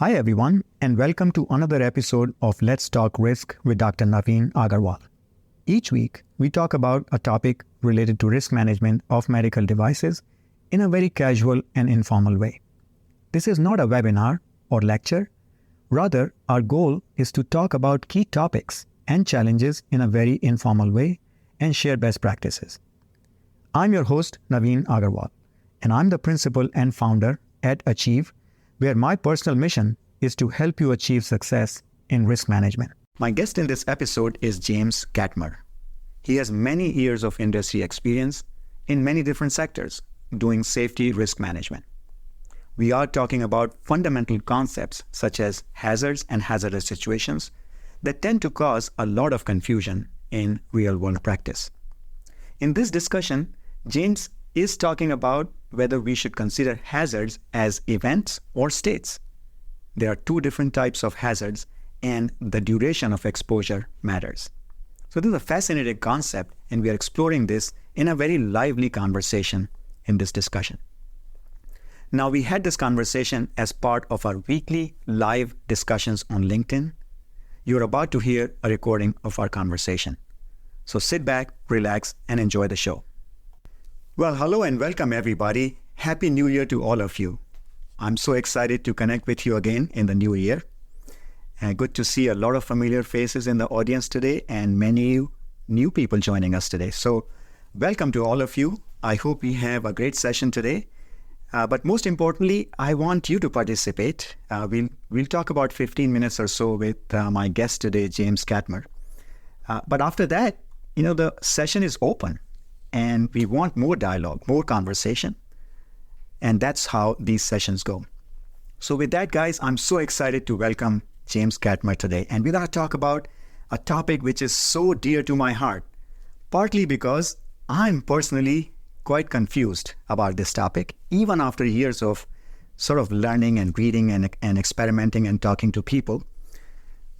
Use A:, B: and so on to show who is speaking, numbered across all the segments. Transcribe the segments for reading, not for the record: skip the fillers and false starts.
A: Hi everyone, and welcome to another episode of Let's Talk Risk with Dr. Naveen Agarwal. Each week, we talk about a topic related to risk management of medical devices in a very casual and informal way. This is not a webinar or lecture. Rather, our goal is to talk about key topics and challenges in a very informal way and share best practices. I'm your host, Naveen Agarwal, and I'm the principal and founder at Achieve, where my personal mission is to help you achieve success in risk management. My guest in this episode is James Catmur. He has many years of industry experience in many different sectors doing safety risk management. We are talking about fundamental concepts such as hazards and hazardous situations that tend to cause a lot of confusion in real-world practice. In this discussion, James is talking about whether we should consider hazards as events or states. There are two different types of hazards, and the duration of exposure matters. So this is a fascinating concept, and we are exploring this in a very lively conversation in this discussion. Now, we had this conversation as part of our weekly live discussions on LinkedIn. You're about to hear a recording of our conversation. So sit back, relax, and enjoy the show. Well, hello and welcome everybody. Happy New Year to all of you. I'm so excited to connect with you again in the new year. Good to see a lot of familiar faces in the audience today and many new people joining us today. So welcome to all of you. I hope we have a great session today. But most importantly, I want you to participate. We'll talk about 15 minutes or so with my guest today, James Catmur. But after that, the session is open. And we want more dialogue, more conversation. And that's how these sessions go. So with that, guys, I'm so excited to welcome James Catmur today. And we're going to talk about a topic which is so dear to my heart, partly because I'm personally quite confused about this topic, even after years of sort of learning and reading and experimenting and talking to people.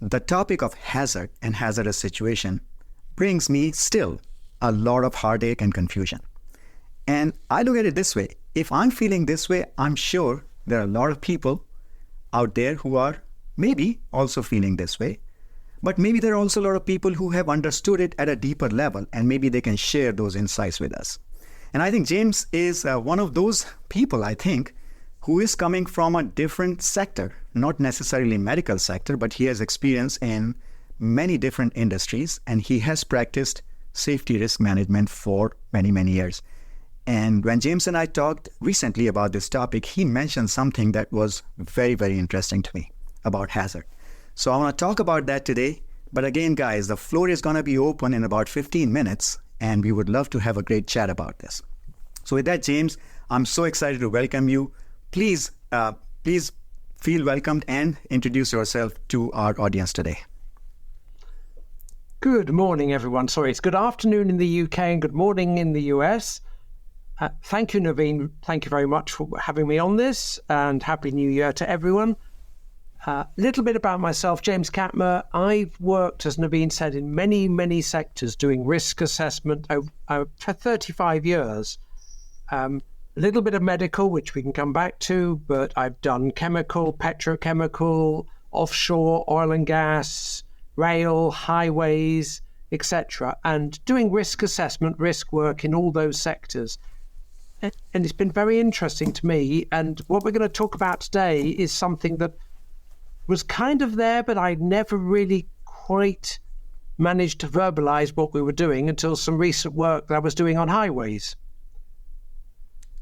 A: The topic of hazard and hazardous situation brings me still a lot of heartache and confusion. And I look at it this way. If I'm feeling this way, I'm sure there are a lot of people out there who are maybe also feeling this way. But maybe there are also a lot of people who have understood it at a deeper level, and maybe they can share those insights with us. And I think James is one of those people, I think, who is coming from a different sector, not necessarily medical sector, but he has experience in many different industries, and he has practiced safety risk management for many, many years. And when James and I talked recently about this topic, he mentioned something that was very, very interesting to me about hazard. So I want to talk about that today. But again, guys, the floor is going to be open in about 15 minutes, and we would love to have a great chat about this. So with that, James, I'm so excited to welcome you. Please feel welcomed and introduce yourself to our audience today.
B: Good morning, everyone. Sorry, it's good afternoon in the UK and good morning in the US. Thank you, Naveen. Thank you very much for having me on this, and Happy New Year to everyone. A little bit about myself, James Catmur. I've worked, as Naveen said, in many, many sectors doing risk assessment for 35 years. A little bit of medical, which we can come back to, but I've done chemical, petrochemical, offshore, oil and gas, rail, highways, etc., and doing risk assessment, risk work in all those sectors. And it's been very interesting to me. And what we're going to talk about today is something that was kind of there, but I never really quite managed to verbalize what we were doing until some recent work that I was doing on highways.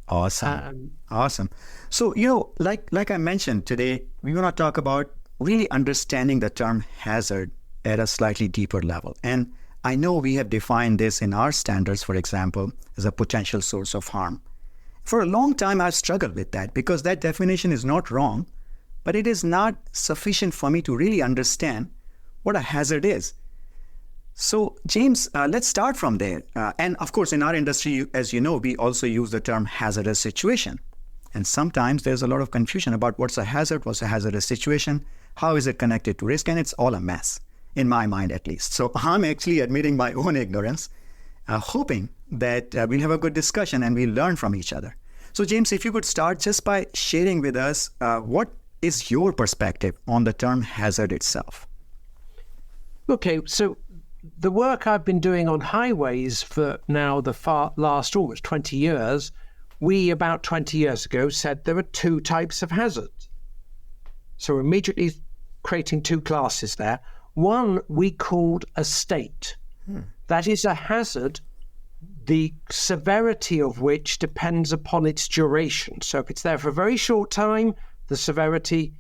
A: Awesome. Awesome. So, like I mentioned today, we're going to talk about really understanding the term hazard at a slightly deeper level. And I know we have defined this in our standards, for example, as a potential source of harm. For a long time, I've struggled with that because that definition is not wrong, but it is not sufficient for me to really understand what a hazard is. So, James, let's start from there. And of course, in our industry, as you know, we also use the term hazardous situation. And sometimes there's a lot of confusion about what's a hazard, what's a hazardous situation, how is it connected to risk, and it's all a mess. In my mind, at least. So I'm actually admitting my own ignorance, hoping that we'll have a good discussion and we'll learn from each other. So James, if you could start just by sharing with us what is your perspective on the term hazard itself?
B: Okay, so the work I've been doing on highways for now the last almost 20 years, we about 20 years ago said there are two types of hazards. So we're immediately creating two classes there. One we called a state. That is a hazard, the severity of which depends upon its duration. So if it's there for a very short time, the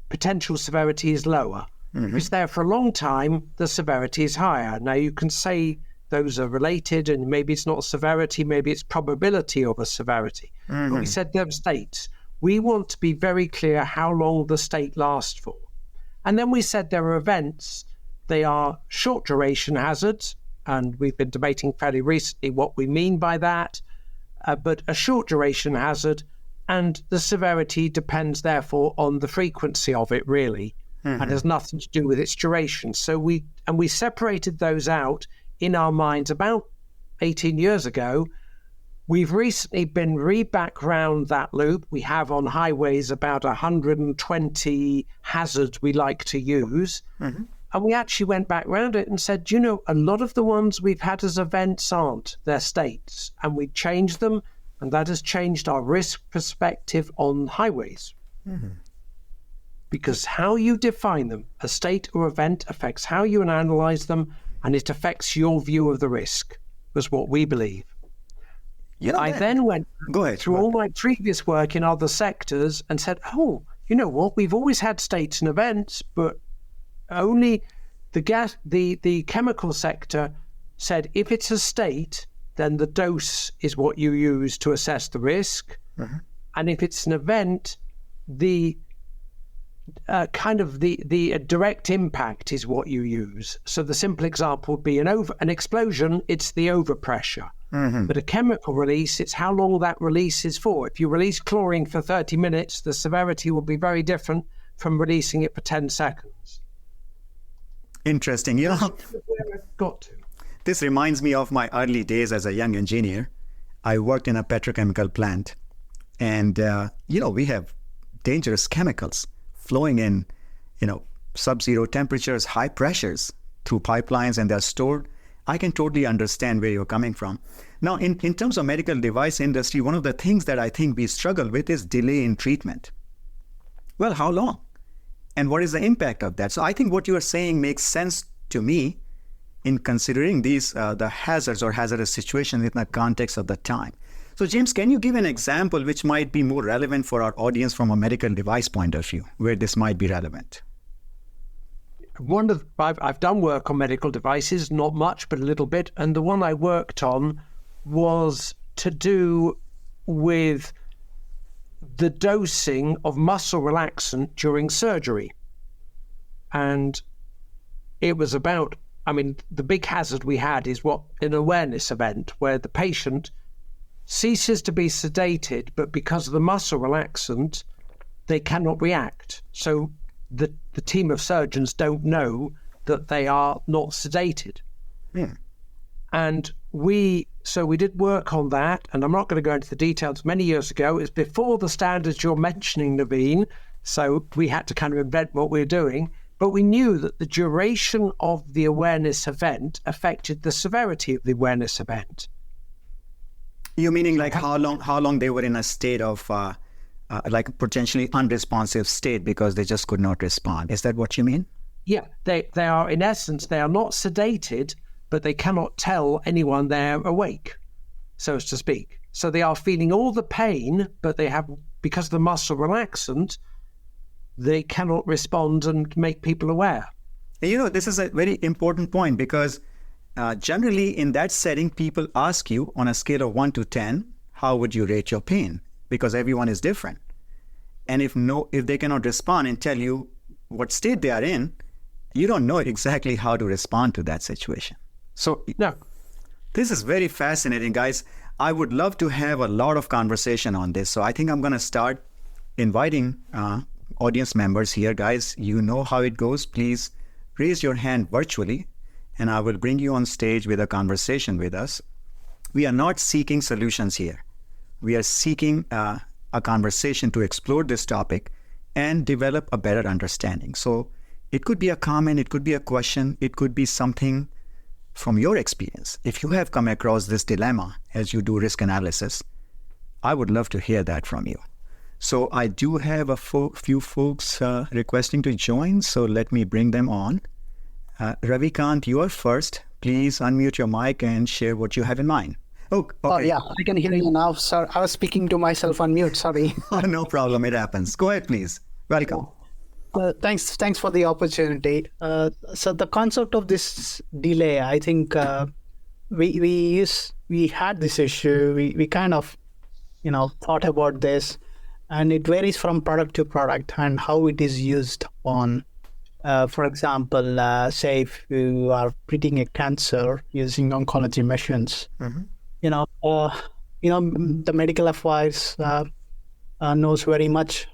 B: potential severity is lower. If it's there for a long time, the severity is higher. Now you can say those are related and maybe it's not severity, maybe it's probability of a severity. But we said there are states. We want to be very clear how long the state lasts for. And then we said there are events. They are short duration hazards, and we've been debating fairly recently what we mean by that. But a short duration hazard, and the severity depends therefore on the frequency of it really, and has nothing to do with its duration. So we separated those out in our minds about 18 years ago. We've recently been back round that loop. We have on highways about 120 hazards we like to use. And we actually went back round it and said, a lot of the ones we've had as events aren't. They're states. And we changed them, and that has changed our risk perspective on highways. Because how you define them, a state or event, affects how you analyze them, and it affects your view of the risk, was what we believe. I then went through all my previous work in other sectors and said, you know what, we've always had states and events, but only the chemical sector said if it's a state, then the dose is what you use to assess the risk. And if it's an event, the direct impact is what you use. So the simple example would be an explosion, it's the overpressure. But a chemical release, it's how long that release is for. If you release chlorine for 30 minutes, the severity will be very different from releasing it for 10 seconds.
A: Interesting. This reminds me of my early days as a young engineer. I worked in a petrochemical plant, and we have dangerous chemicals flowing in, sub-zero temperatures, high pressures through pipelines, and they're stored. I can totally understand where you're coming from. Now, in terms of medical device industry, one of the things that I think we struggle with is delay in treatment. Well, how long? And what is the impact of that? So I think what you are saying makes sense to me in considering these the hazards or hazardous situations in the context of the time. So James, can you give an example which might be more relevant for our audience from a medical device point of view, where this might be relevant?
B: I've done work on medical devices, not much, but a little bit. And the one I worked on was to do with the dosing of muscle relaxant during surgery. And it was about, the big hazard we had is an awareness event where the patient ceases to be sedated, but because of the muscle relaxant, they cannot react. So the team of surgeons don't know that they are not sedated. And we did work on that, and I'm not going to go into the details. Many years ago, it's before the standards you're mentioning, Naveen, so we had to kind of invent what we were doing, but we knew that the duration of the awareness event affected the severity of the awareness event.
A: You meaning like how long they were in a state of like potentially unresponsive state because they just could not respond? Is that what you mean?
B: Yeah, they are, in essence, they are not sedated, but they cannot tell anyone they're awake, so as to speak. So they are feeling all the pain, but they have, because of the muscle relaxant, they cannot respond and make people aware.
A: This is a very important point because generally in that setting, people ask you on a scale of 1 to 10, how would you rate your pain? Because everyone is different. And if they cannot respond and tell you what state they are in, you don't know exactly how to respond to that situation. So
B: no.
A: This is very fascinating, guys. I would love to have a lot of conversation on this. So I think I'm going to start inviting audience members here. Guys, you know how it goes. Please raise your hand virtually, and I will bring you on stage with a conversation with us. We are not seeking solutions here. We are seeking a conversation to explore this topic and develop a better understanding. So it could be a comment, it could be a question, it could be something from your experience. If you have come across this dilemma as you do risk analysis, I would love to hear that from you. So I do have a few folks requesting to join, so let me bring them on. Ravikant, you are first. Please unmute your mic and share what you have in mind. Oh, okay.
C: Oh, yeah, I can hear you now. Sir, I was speaking to myself on mute. Sorry.
A: No problem. It happens. Go ahead, please. Welcome.
C: Thanks for the opportunity. So the concept of this delay, I think we had this issue. We kind of, thought about this, and it varies from product to product and how it is used on. For example, say if you are treating a cancer using oncology machines, the medical affairs knows very much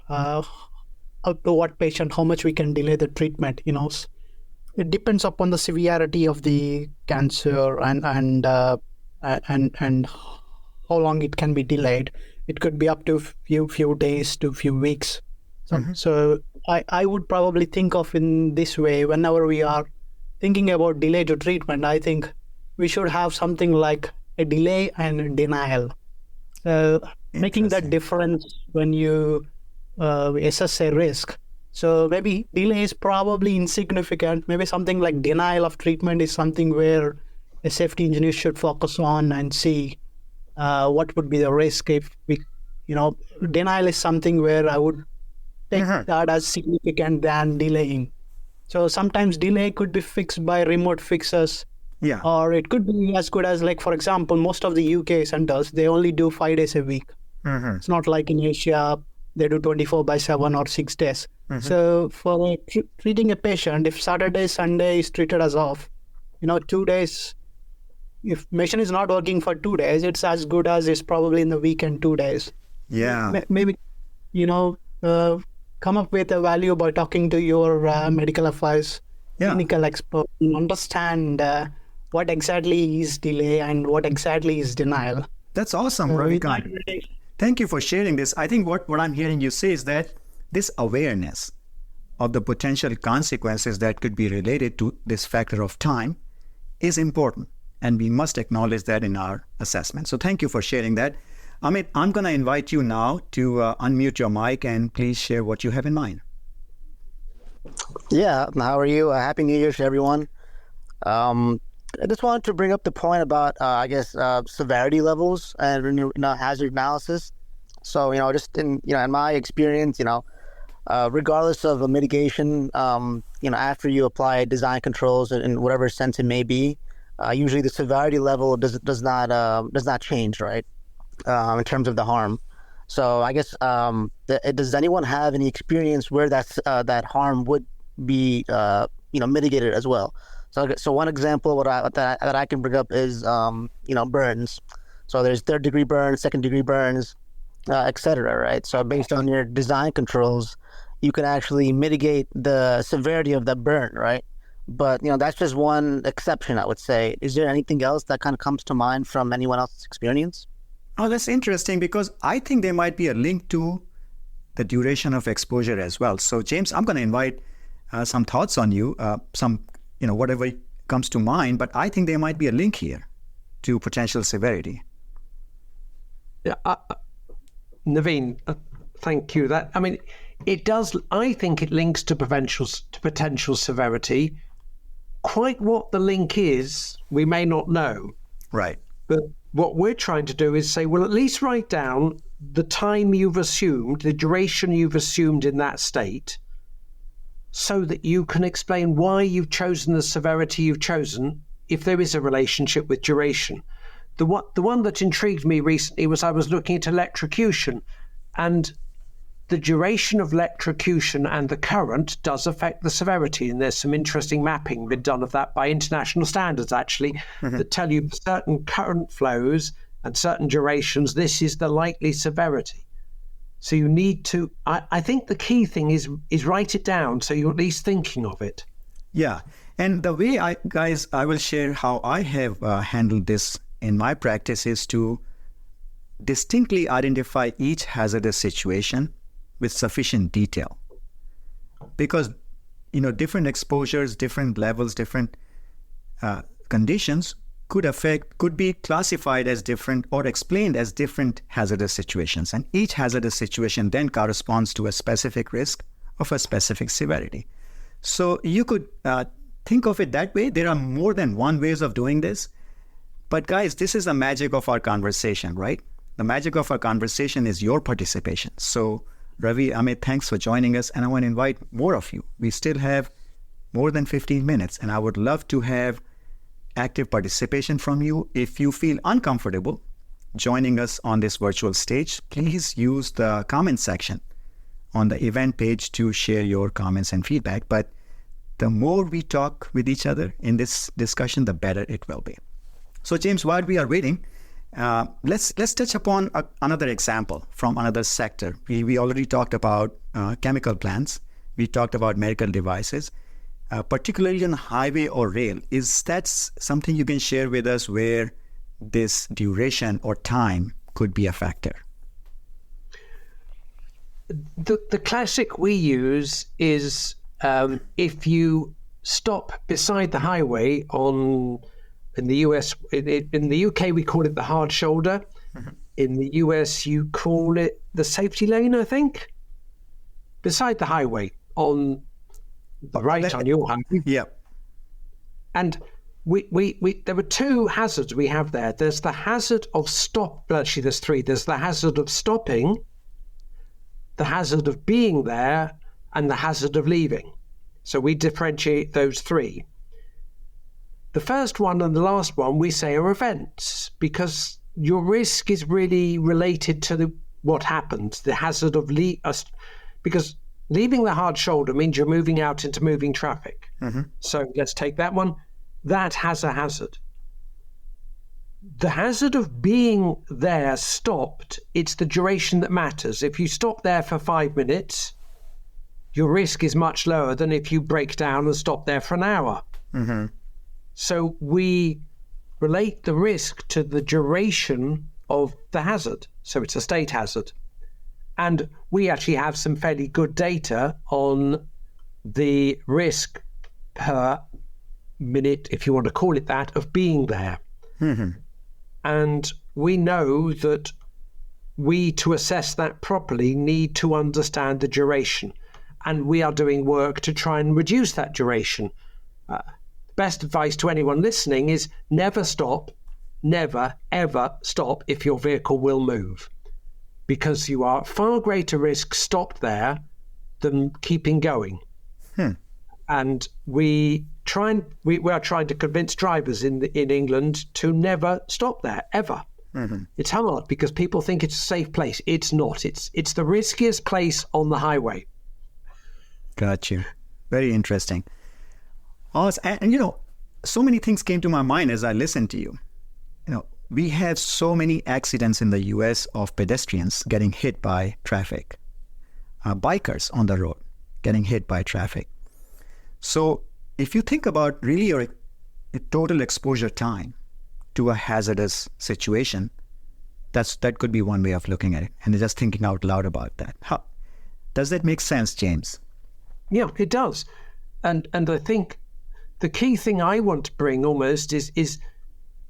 C: up to what patient, how much we can delay the treatment. It depends upon the severity of the cancer and how long it can be delayed. It could be up to few days to few weeks. So I would probably think of in this way whenever we are thinking about delay to treatment. I think we should have something like a delay and denial. Making that difference when you assess a risk. So maybe delay is probably insignificant. Maybe something like denial of treatment is something where a safety engineer should focus on and see what would be the risk if we, denial is something where I would take that as significant than delaying. So sometimes delay could be fixed by remote fixes.
A: Yeah.
C: Or it could be as good as, like, for example, most of the UK centers, they only do 5 days a week. It's not like in Asia, they do 24/7 or 6 days. So for treating a patient, if Saturday, Sunday is treated as off, 2 days, if machine is not working for 2 days, it's as good as it's probably in the weekend 2 days.
A: Yeah.
C: Maybe, come up with a value by talking to your medical affairs clinical expert and understand what exactly is delay and what exactly is denial.
A: That's awesome, Ravikant. Thank you for sharing this. I think what I'm hearing you say is that this awareness of the potential consequences that could be related to this factor of time is important, and we must acknowledge that in our assessment. So thank you for sharing that. Amit, I'm going to invite you now to unmute your mic and please share what you have in mind.
D: Yeah, how are you? Happy New Year to everyone. I just wanted to bring up the point about, severity levels and hazard analysis. So, just in my experience, regardless of a mitigation, after you apply design controls in whatever sense it may be, usually the severity level does not change, right? In terms of the harm. So I guess does anyone have any experience where that harm would be mitigated as well? So one example that I can bring up is burns. So there's 3rd-degree burns, 2nd-degree burns, etc. Right? So based on your design controls, you can actually mitigate the severity of that burn, right? But that's just one exception, I would say. Is there anything else that kind of comes to mind from anyone else's experience?
A: Oh, that's interesting, because I think there might be a link to the duration of exposure as well. So James, I'm going to invite some thoughts on you, whatever comes to mind, but I think there might be a link here to potential severity.
B: Yeah, Naveen, thank you. It does. I think it links to potential severity. Quite what the link is, we may not know.
A: Right.
B: But what we're trying to do is say, well, at least write down the time you've assumed, the duration you've assumed in that state, so that you can explain why you've chosen the severity you've chosen, if there is a relationship with duration. The one that intrigued me recently was I was looking at electrocution, and the duration of electrocution and the current does affect the severity. And there's some interesting mapping been done of that by international standards, actually, that tell you certain current flows and certain durations, this is the likely severity. So you need to, I think the key thing is write it down so you're at least thinking of it.
A: Yeah. And the way I will share how I have handled this in my practice is to distinctly identify each hazardous situation with sufficient detail. because, different exposures, different levels, different conditions could be classified as different or explained as different hazardous situations. And each hazardous situation then corresponds to a specific risk of a specific severity. So you could think of it that way. There are more than one ways of doing this. But guys, this is the magic of our conversation, right? The magic of our conversation is your participation. So Ravi, Amit, thanks for joining us. And I want to invite more of you. We still have more than 15 minutes, and I would love to have active participation from you. If you feel uncomfortable joining us on this virtual stage, please use the comment section on the event page to share your comments and feedback. But the more we talk with each other in this discussion, the better it will be. So James, while we are waiting, let's touch upon another example from another sector. We already talked about chemical plants. We talked about medical devices. Particularly on highway or rail, is that something you can share with us where this duration or time could be a factor?
B: The classic we use is if you stop beside the highway in the US, in the UK we call it the hard shoulder. Mm-hmm. In the US you call it the safety lane, I think. Beside the highway on the right on your hand.
A: Yeah.
B: And we there were two hazards we have there. There's the hazard of actually there's three. There's the hazard of stopping, the hazard of being there, and the hazard of leaving. So we differentiate those three. The first one and the last one we say are events, because your risk is really related to what happened, the hazard of because leaving the hard shoulder means you're moving out into moving traffic. Mm-hmm. So let's take that one. That has a hazard. The hazard of being there stopped, it's the duration that matters. If you stop there for 5 minutes, your risk is much lower than if you break down and stop there for an hour. Mm-hmm. So we relate the risk to the duration of the hazard. So it's a state hazard. And we actually have some fairly good data on the risk per minute, if you want to call it that, of being there. Mm-hmm. And we know that to assess that properly, need to understand the duration. And we are doing work to try and reduce that duration. Best advice to anyone listening is never stop, never, ever stop if your vehicle will move. Because you are at far greater risk stopped there than keeping going. And we are trying to convince drivers in England to never stop there, ever. Mm-hmm. It's hard because people think it's a safe place. It's not. It's the riskiest place on the highway.
A: Got you. Very interesting. And so many things came to my mind as I listened to you. We have so many accidents in the US of pedestrians getting hit by traffic, bikers on the road getting hit by traffic. So if you think about really your total exposure time to a hazardous situation, that could be one way of looking at it. And just thinking out loud about that. Does that make sense, James?
B: Yeah, it does. And I think the key thing I want to bring almost is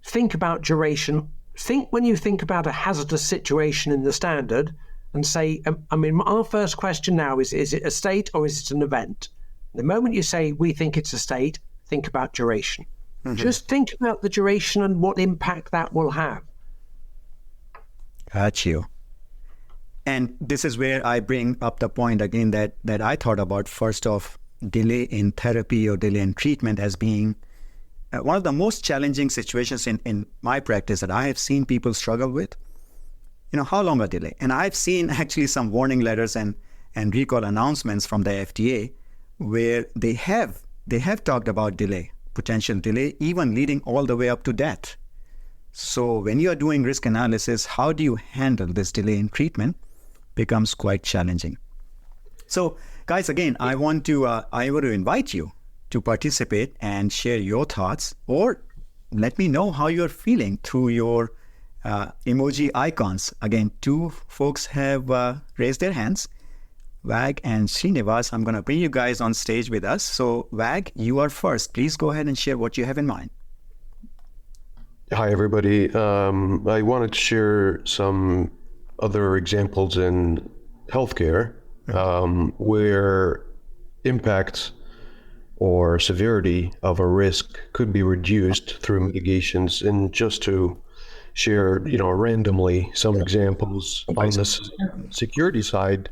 B: think about duration. Think when you think about a hazardous situation in the standard and say, our first question now is it a state or is it an event? The moment you say we think it's a state, think about duration. Mm-hmm. Just think about the duration and what impact that will have.
A: Got you. And this is where I bring up the point again that I thought about first of delay in therapy or delay in treatment as being one of the most challenging situations in my practice that I have seen people struggle with. How long a delay? And I've seen actually some warning letters and recall announcements from the FDA where they have talked about delay, potential delay, even leading all the way up to death. So when you are doing risk analysis, how do you handle this delay in treatment becomes quite challenging. So guys, again, I want to invite you to participate and share your thoughts, or let me know how you're feeling through your emoji icons. Again, 2 folks have raised their hands. Vag and Srinivas, I'm going to bring you guys on stage with us. So Vag, you are first. Please go ahead and share what you have in mind.
E: Hi, everybody. I wanted to share some other examples in healthcare where impact or severity of a risk could be reduced through mitigations. And just to share, randomly some examples on the security side,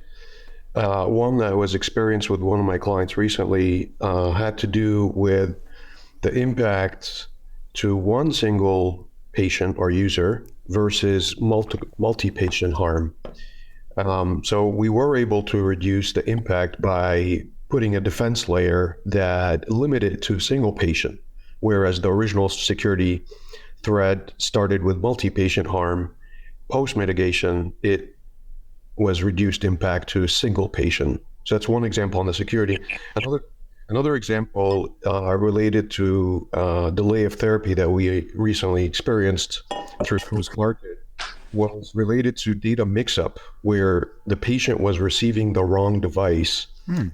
E: one that was experienced with one of my clients recently had to do with the impact to one single patient or user versus multi-patient harm. So we were able to reduce the impact by putting a defense layer that limited it to a single patient, whereas the original security threat started with multi-patient harm. Post-mitigation, it was reduced impact to a single patient. So that's one example on the security. Another example related to delay of therapy that we recently experienced through post-market was related to data mix-up, where the patient was receiving the wrong device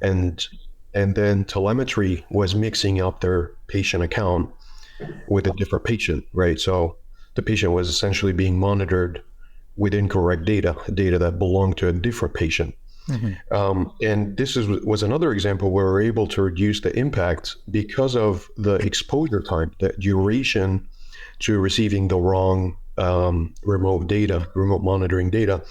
E: and then telemetry was mixing up their patient account with a different patient, right? So the patient was essentially being monitored with incorrect data that belonged to a different patient. And this was another example where we're able to reduce the impact because of the exposure time, the duration to receiving the wrong remote monitoring data.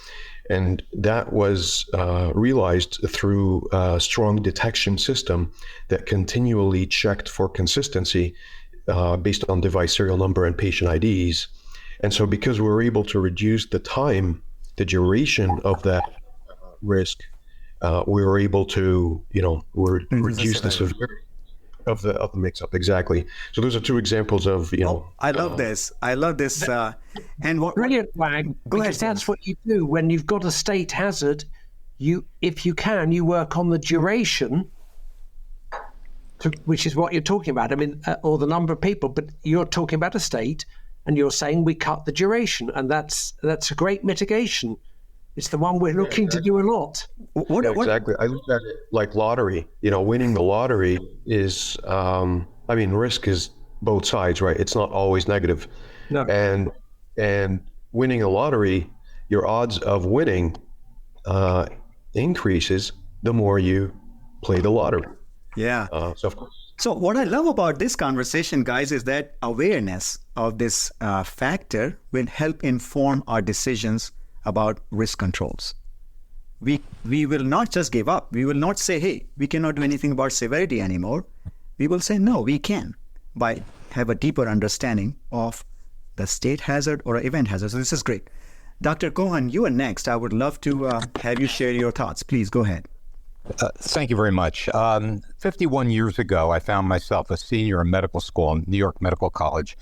E: And that was realized through a strong detection system that continually checked for consistency based on device serial number and patient IDs. And so because we were able to reduce the time, the duration of that risk, we were able to, reduce the severity of the mix-up. Exactly. So those are two examples of,
A: I love this. And what
B: brilliant, Wag.
A: Go ahead.
B: Because that's what you do when you've got a state hazard. If you can, you work on the duration, which is what you're talking about. I mean, or the number of people, but you're talking about a state, and you're saying we cut the duration, and that's a great mitigation. It's the one we're looking to do a lot.
E: Exactly. I look at it like lottery. Winning the lottery is, risk is both sides, right? It's not always negative.
B: No.
E: And winning a lottery, your odds of winning increases the more you play the lottery.
A: Yeah.
E: So of course.
A: So what I love about this conversation, guys, is that awareness of this factor will help inform our decisions about risk controls. We will not just give up. We will not say, hey, we cannot do anything about severity anymore. We will say, no, we can, by have a deeper understanding of the state hazard or event hazard. So this is great. Dr. Cohen, you are next. I would love to have you share your thoughts. Please go ahead.
F: Thank you very much. 51 years ago, I found myself a senior in medical school in New York Medical College.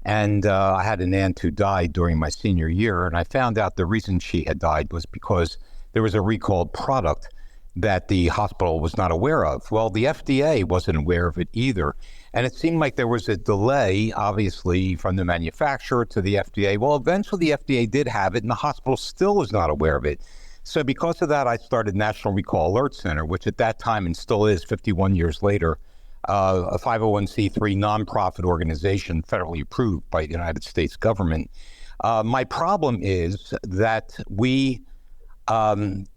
F: And I had an aunt who died during my senior year. And I found out the reason she had died was because there was a recalled product that the hospital was not aware of. Well, the FDA wasn't aware of it either. And it seemed like there was a delay, obviously, from the manufacturer to the FDA. Well, eventually the FDA did have it, and the hospital still was not aware of it. So because of that, I started National Recall Alert Center, which at that time, and still is 51 years later, a 501c3 nonprofit organization federally approved by the United States government. My problem is that we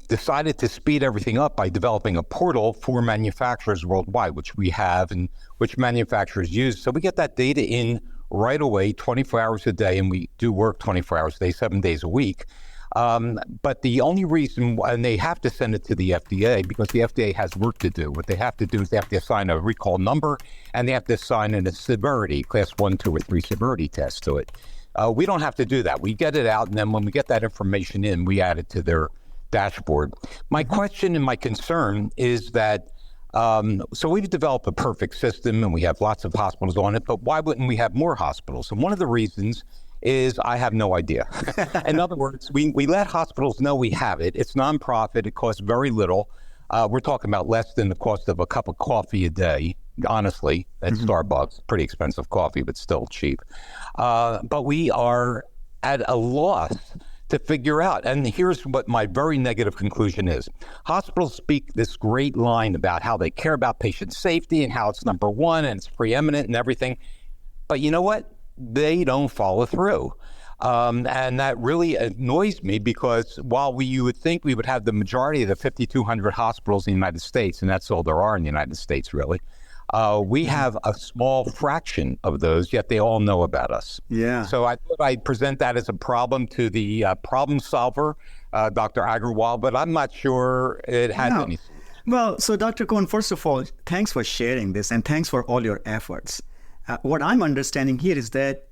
F: decided to speed everything up by developing a portal for manufacturers worldwide, which we have and which manufacturers use. So we get that data in right away, 24 hours a day, and we do work 24 hours a day, 7 days a week. But the only reason, and they have to send it to the FDA because the FDA has work to do. What they have to do is they have to assign a recall number, and they have to assign a severity, class 1, 2, or 3 severity test to it. We don't have to do that. We get it out, and then when we get that information in, we add it to their dashboard. My question and my concern is that, so we've developed a perfect system, and we have lots of hospitals on it, but why wouldn't we have more hospitals? And one of the reasons is I have no idea. In other words, we let hospitals know we have it. It's nonprofit. It costs very little. We're talking about less than the cost of a cup of coffee a day, honestly, at Starbucks. Pretty expensive coffee, but still cheap. But we are at a loss to figure out. And here's what my very negative conclusion is. Hospitals speak this great line about how they care about patient safety and how it's number one and it's preeminent and everything. But you know what? They don't follow through. And that really annoys me because while you would think we would have the majority of the 5,200 hospitals in the United States, and that's all there are in the United States, really, we have a small fraction of those, yet they all know about us.
A: Yeah.
F: So I thought I'd present that as a problem to the problem solver, Dr. Agarwal, but I'm not sure it has any solution.
A: Well, so Dr. Cohen, first of all, thanks for sharing this and thanks for all your efforts. What I'm understanding here is that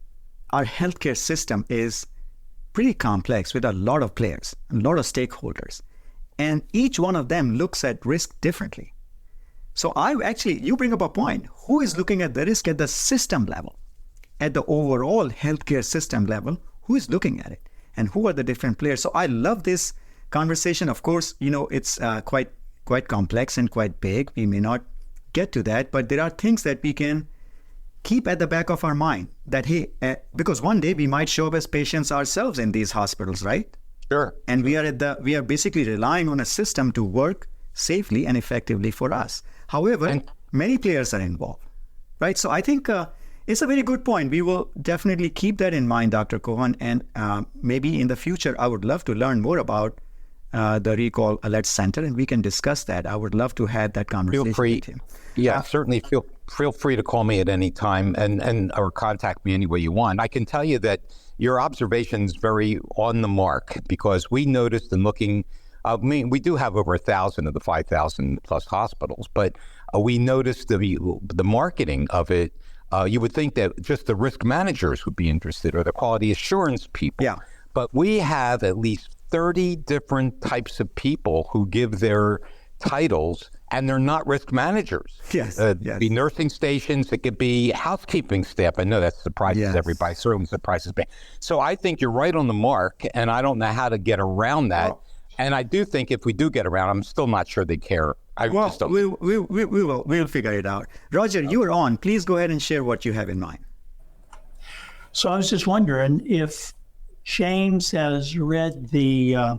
A: our healthcare system is pretty complex with a lot of players, a lot of stakeholders, and each one of them looks at risk differently. So you bring up a point. Who is looking at the risk at the system level, at the overall healthcare system level? Who is looking at it, and who are the different players? So I love this conversation. Of course, it's quite complex and quite big. We may not get to that, but there are things that we can keep at the back of our mind that, hey, because one day we might show up as patients ourselves in these hospitals, right?
F: Sure.
A: And we are basically relying on a system to work safely and effectively for us. However, many players are involved, right? So I think it's a very good point. We will definitely keep that in mind, Dr. Cohen, and maybe in the future, I would love to learn more about the Recall Alert Center, and we can discuss that. I would love to have that conversation
F: Feel free.
A: with him.
F: Yeah, certainly feel free to call me at any time and or contact me any way you want. I can tell you that your observation is very on the mark because we noticed in looking, we do have over 1,000 of the 5,000 plus hospitals, but we noticed the marketing of it. You would think that just the risk managers would be interested or the quality assurance people.
A: Yeah.
F: But we have at least 30 different types of people who give their titles, and they're not risk managers.
A: Yes.
F: It could be nursing stations. It could be housekeeping staff. I know that surprises everybody. Certainly surprises me. So I think you're right on the mark, and I don't know how to get around that. Well, and I do think if we do get around, I'm still not sure they care.
A: We'll figure it out. Roger, you're on. Please go ahead and share what you have in mind.
G: So I was just wondering if James has read the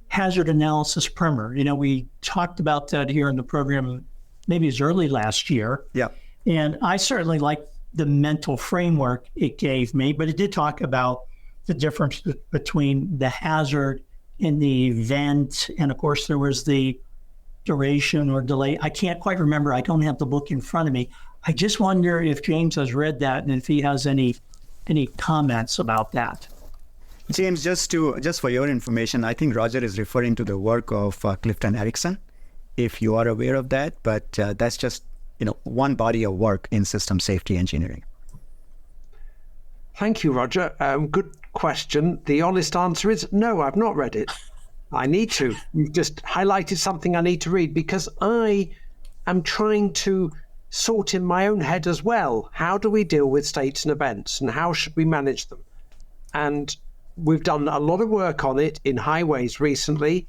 G: hazard analysis primer. We talked about that here in the program, maybe as early last year.
A: Yeah.
G: And I certainly liked the mental framework it gave me, but it did talk about the difference between the hazard and the event. And of course, there was the duration or delay. I can't quite remember. I don't have the book in front of me. I just wonder if James has read that and if he has any comments about that.
A: James, just for your information, I think Roger is referring to the work of Clifton Erickson, if you are aware of that. But that's just one body of work in system safety engineering.
B: Thank you, Roger. Good question. The honest answer is no, I've not read it. I need to. You've just highlighted something I need to read because I am trying to sort in my own head as well. How do we deal with states and events, and how should we manage them? And we've done a lot of work on it in highways recently,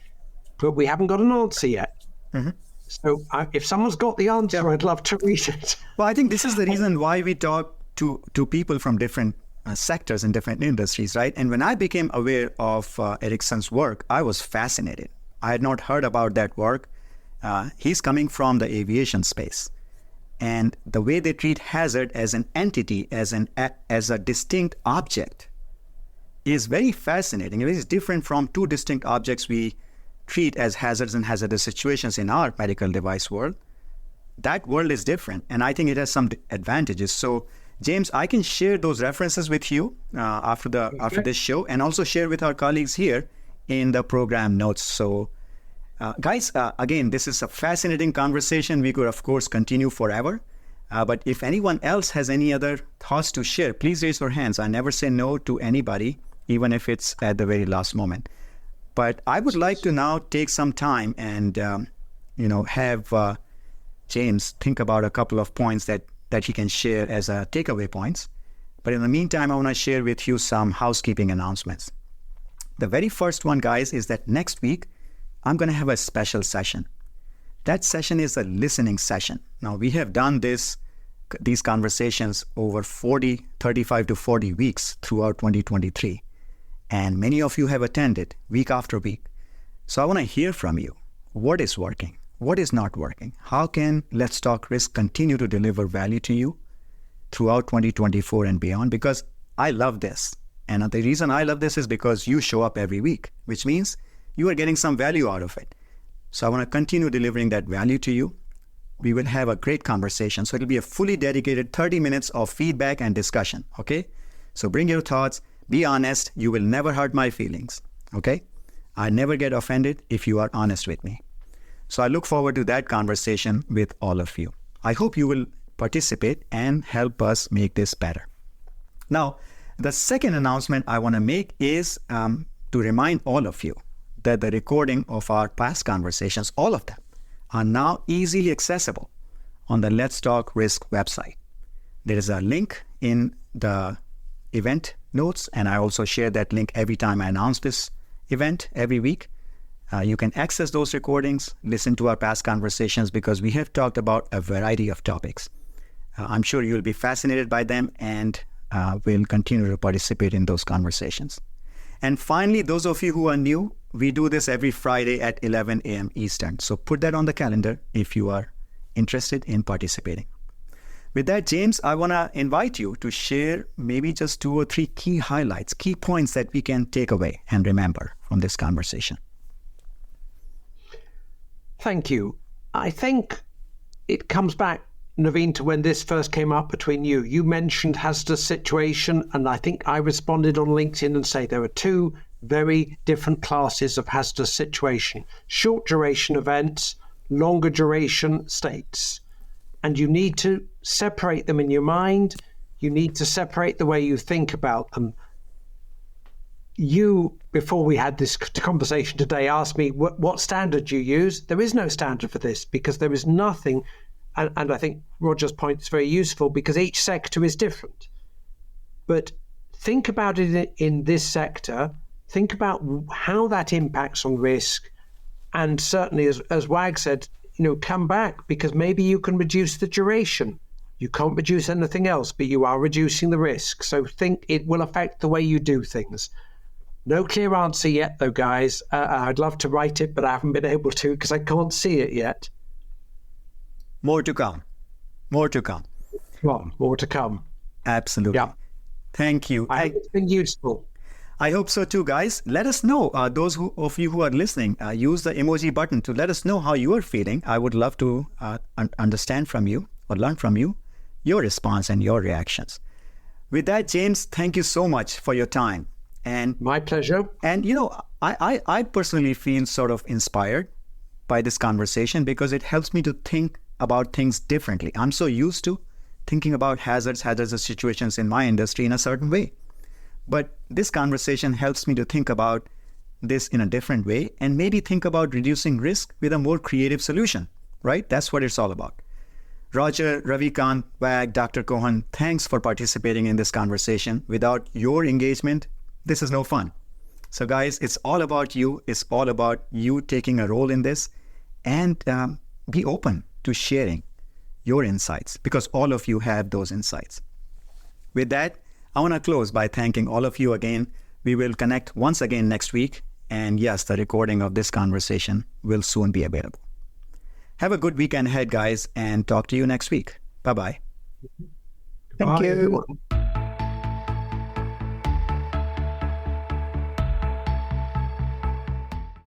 B: but we haven't got an answer yet. Mm-hmm. So if someone's got the answer, I'd love to read it.
A: Well, I think this is the reason why we talk to people from different sectors and different industries, right? And when I became aware of Erickson's work, I was fascinated. I had not heard about that work. He's coming from the aviation space. And the way they treat hazard as an entity, as a distinct object, is very fascinating. It is different from two distinct objects we treat as hazards and hazardous situations in our medical device world. That world is different, and I think it has some advantages. So, James, I can share those references with you after this show, and also share with our colleagues here in the program notes. So, guys, again, this is a fascinating conversation. We could, of course, continue forever. But if anyone else has any other thoughts to share, please raise your hands. I never say no to anybody, even if it's at the very last moment. But I would like to now take some time and, have James think about a couple of points that he can share as takeaway points. But in the meantime, I want to share with you some housekeeping announcements. The very first one, guys, is that next week, I'm going to have a special session. That session is a listening session. Now, we have done these conversations over 35 to 40 weeks throughout 2023. and many of you have attended week after week. So I want to hear from you. What is working? What is not working? How can Let's Talk Risk continue to deliver value to you throughout 2024 and beyond? Because I love this. And the reason I love this is because you show up every week, which means you are getting some value out of it. So I want to continue delivering that value to you. We will have a great conversation. So it'll be a fully dedicated 30 minutes of feedback and discussion, okay? So bring your thoughts, be honest. You will never hurt my feelings, okay? I never get offended if you are honest with me. So I look forward to that conversation with all of you. I hope you will participate and help us make this better. Now, the second announcement I want to make is to remind all of you that the recording of our past conversations, all of them, are now easily accessible on the Let's Talk Risk website. There is a link in the event notes, and I also share that link every time I announce this event every week. You can access those recordings, listen to our past conversations, because we have talked about a variety of topics. I'm sure you'll be fascinated by them, and will continue to participate in those conversations. And finally, those of you who are new, we do this every Friday at 11 a.m. Eastern. So put that on the calendar if you are interested in participating. With that, James, I want to invite you to share maybe just 2 or 3 key highlights, key points that we can take away and remember from this conversation.
B: Thank you. I think it comes back, Naveen, to when this first came up between you. You mentioned hazardous situation, and I think I responded on LinkedIn and say there are 2 very different classes of hazardous situation: short duration events, longer duration states. And you need to separate them in your mind. You need to separate the way you think about them. You, before we had this conversation today, asked me what standard you use. There is no standard for this, because there is nothing. And I think Roger's point is very useful, because each sector is different. But think about it in this sector. Think about how that impacts on risk. And certainly, as Wag said, come back, because maybe you can reduce the duration. You can't reduce anything else, but you are reducing the risk. So think it will affect the way you do things. No clear answer yet, though, guys. I'd love to write it, but I haven't been able to because I can't see it yet.
A: More to come. More to come.
B: Well, more to come.
A: Absolutely.
B: Yeah.
A: Thank you.
B: I hope it's been useful.
A: I hope so too, guys. Let us know, those of you who are listening, use the emoji button to let us know how you are feeling. I would love to understand from you or learn from you your response and your reactions. With that, James, thank you so much for your time. And
B: my pleasure.
A: And, I personally feel sort of inspired by this conversation, because it helps me to think about things differently. I'm so used to thinking about hazardous situations in my industry in a certain way. But this conversation helps me to think about this in a different way, and maybe think about reducing risk with a more creative solution, right? That's what it's all about. Roger, Ravikant, Wag, Dr. Cohen, thanks for participating in this conversation. Without your engagement, this is no fun. So guys, it's all about you. It's all about you taking a role in this, and be open to sharing your insights, because all of you have those insights. With that, I want to close by thanking all of you again. We will connect once again next week. And yes, the recording of this conversation will soon be available. Have a good weekend ahead, guys, and talk to you next week. Bye-bye.
C: Thank you.
B: Everyone.